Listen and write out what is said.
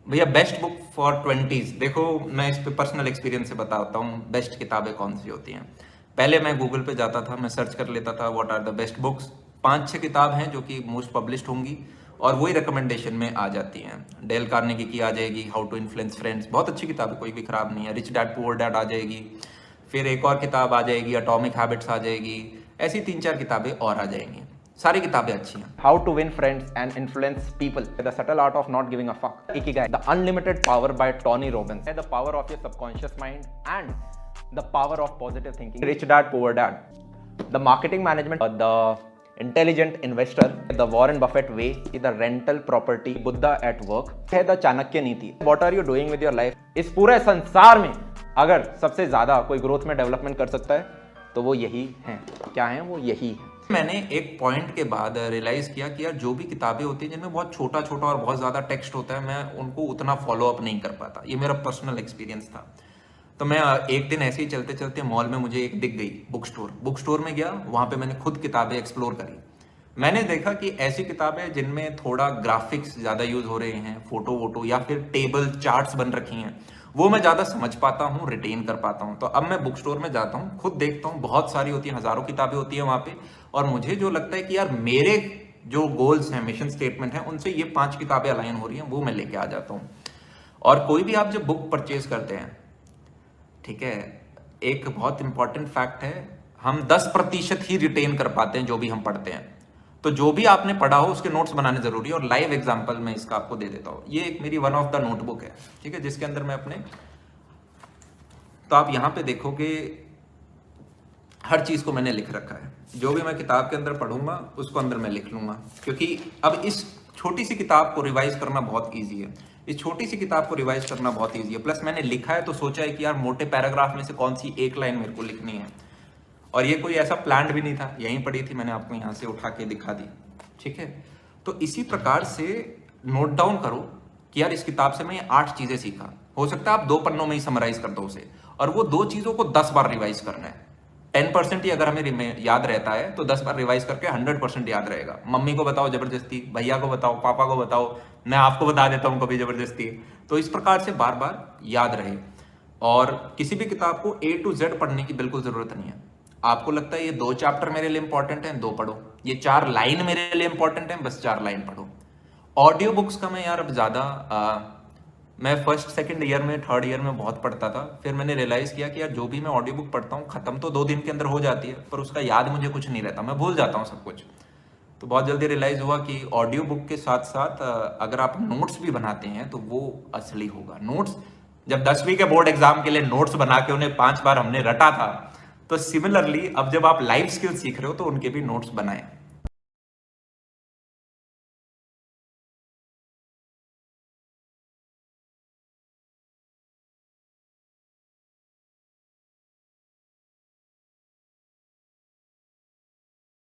भैया best book for twenties, देखो मैं इस पे पर्सनल एक्सपीरियंस से बताता हूँ बेस्ट किताबें कौन सी होती हैं। पहले मैं गूगल पे जाता था, मैं सर्च कर लेता था what are the best books. पांच छह किताब हैं जो कि मोस्ट पब्लिश्ड होंगी और वही रिकमेंडेशन में आ जाती हैं। डेल कार्नेगी की आ जाएगी, हाउ टू इन्फ्लुएंस फ्रेंड्स, बहुत अच्छी किताब है, कोई भी खराब नहीं है। रिच डैड पुअर डैड आ जाएगी, फिर एक और किताब आ जाएगी अटोमिक हैबिट्स आ जाएगी, ऐसी तीन चार किताबें और आ जाएंगी। सारी किताबें अच्छी हैं। How to Win Friends and Influence People, The Subtle Art of Not Giving a Fuck, Ikigai, The Unlimited Power by Tony Robbins, The Power of Your Subconscious Mind and The Power of Positive Thinking, Rich Dad Poor Dad, The Marketing Management, The Intelligent Investor, The Warren Buffett Way, The Rental Property, Buddha at Work, The Chanakya नीति, What are you doing with your life। इस पूरे संसार में अगर सबसे ज्यादा कोई growth में डेवलपमेंट कर सकता है तो वो यही है। क्या है वो? यही है। मैंने एक पॉइंट के बाद रियलाइज किया कि यार जो भी किताबें होती हैं जिनमें बहुत छोटा छोटा और बहुत ज्यादा टेक्स्ट होता है, मैं उनको उतना फॉलो अप नहीं कर पाता। ये मेरा पर्सनल एक्सपीरियंस था। तो मैं एक दिन ऐसे ही चलते चलते मॉल में मुझे एक दिख गई बुक स्टोर में गया, वहां पे मैंने खुद किताबें एक्सप्लोर करी। मैंने देखा कि ऐसी किताबें जिनमें थोड़ा ग्राफिक्स ज्यादा यूज हो रहे हैं, फोटो वोटो या फिर टेबल चार्ट्स बन रखी हैं, वो मैं ज्यादा समझ पाता हूँ, रिटेन कर पाता हूँ। तो अब मैं बुक स्टोर में जाता हूँ, खुद देखता हूँ, बहुत सारी होती है, हजारों किताबें होती है वहां पे, और मुझे जो लगता है कि यार मेरे जो गोल्स हैं, मिशन स्टेटमेंट है, उनसे ये पांच किताबें अलाइन हो रही हैं, वो मैं लेके आ जाता हूँ। और कोई भी आप जब बुक परचेज करते हैं, ठीक है, एक बहुत इंपॉर्टेंट फैक्ट है, हम 10% ही रिटेन कर पाते हैं जो भी हम पढ़ते हैं। तो जो भी आपने पढ़ा हो उसके नोट्स बनाने जरूरी है। और लाइव एग्जांपल मैं इसका आपको दे देता हूं। ये एक मेरी वन ऑफ द नोटबुक है, ठीक है, जिसके अंदर मैं अपने, तो आप यहां पे देखोगे हर चीज को मैंने लिख रखा है। जो भी मैं किताब के अंदर पढ़ूंगा उसको अंदर मैं लिख लूंगा, क्योंकि अब इस छोटी सी किताब को रिवाइज करना बहुत ईजी है। इस छोटी सी किताब को रिवाइज करना बहुत ईजी है। प्लस मैंने लिखा है तो सोचा है कि यार मोटे पैराग्राफ में से कौन सी एक लाइन मेरे को लिखनी है। और ये कोई ऐसा प्लान भी नहीं था, यहीं पड़ी थी, मैंने आपको यहां से उठा के दिखा दी, ठीक है। तो इसी प्रकार से नोट डाउन करो कि यार इस किताब से मैं ये 8 चीजें सीखा। हो सकता है आप 2 पन्नों में ही समराइज कर दो उसे, और वो 2 चीजों को 10 बार रिवाइज करना है। 10% ही अगर हमें याद रहता है तो 10 बार रिवाइज करके 100% याद रहेगा। मम्मी को बताओ जबरदस्ती, भैया को बताओ, पापा को बताओ, मैं आपको बता देता हूं कभी जबरदस्ती। तो इस प्रकार से बार बार याद रहे। और किसी भी किताब को A to Z पढ़ने की बिल्कुल जरूरत नहीं है। आपको लगता है ये 2 चैप्टर मेरे लिए इंपॉर्टेंट हैं, 2 पढ़ो। ये 4 लाइन मेरे लिए इंपॉर्टेंट है, बस 4 लाइन पढ़ो। ऑडियो बुक्स का मैं यार अब ज्यादा मैं फर्स्ट सेकंड ईयर में, थर्ड ईयर में बहुत पढ़ता था। फिर मैंने रियलाइज किया कि यार जो भी मैं ऑडियो बुक पढ़ता हूँ खत्म तो 2 दिन के अंदर हो जाती है, पर उसका याद मुझे कुछ नहीं रहता, मैं भूल जाता हूँ सब कुछ। तो बहुत जल्दी रियलाइज हुआ कि ऑडियो बुक के साथ साथ अगर आप नोट्स भी बनाते हैं तो वो असली होगा। नोट्स, जब 10वीं के बोर्ड एग्जाम के लिए नोट्स बना के उन्हें 5 बार हमने रटा था, तो सिमिलरली अब जब आप लाइफ स्किल सीख रहे हो तो उनके भी नोट्स बनाएं।